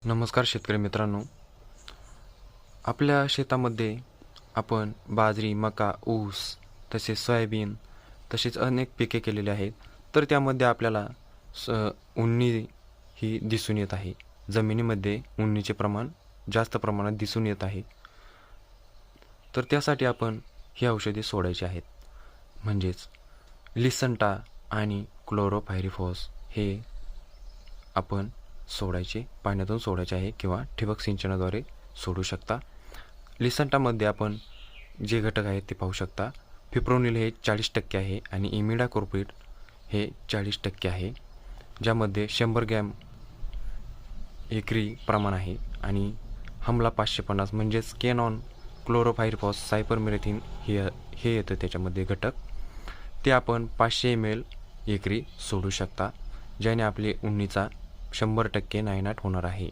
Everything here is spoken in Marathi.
नमस्कार शेतकरी मित्रांनो, आपल्या शेतामध्ये आपण बाजरी, मका, ऊस तसेच सोयाबीन तसेच अनेक पिके केलेली आहेत. तर त्यामध्ये आपल्याला स उन्नी ही दिसून येत आहे. जमिनीमध्ये उन्नीचे प्रमाण जास्त प्रमाणात दिसून येत आहे. तर त्यासाठी आपण ही औषधे सोडायची आहेत. म्हणजेच लिसंटा आणि क्लोरोपायरिफॉस हे आपण पाण्यातून सोडायचे आहे किंवा ठिबक सिंचनाद्वारे सोडू शकता. लिसंटामध्ये आपण जे घटक आहेत ते पाहू शकता. फिप्रोनिल हे 40% आहे आणि इमिडाक्लोप्रिड हे 40% आहे, ज्यामध्ये 100 ग्रॅम एकरी प्रमाण आहे. आणि हमला 550 म्हणजेच केनॉन, क्लोरोपायरिफॉस, सायपरमेथ्रिन हे येतं त्याच्यामध्ये घटक. ते आपण 500 ml एकरी सोडू शकता, ज्याने आपले उन्नीचा 100% नायनाट होणार आहे.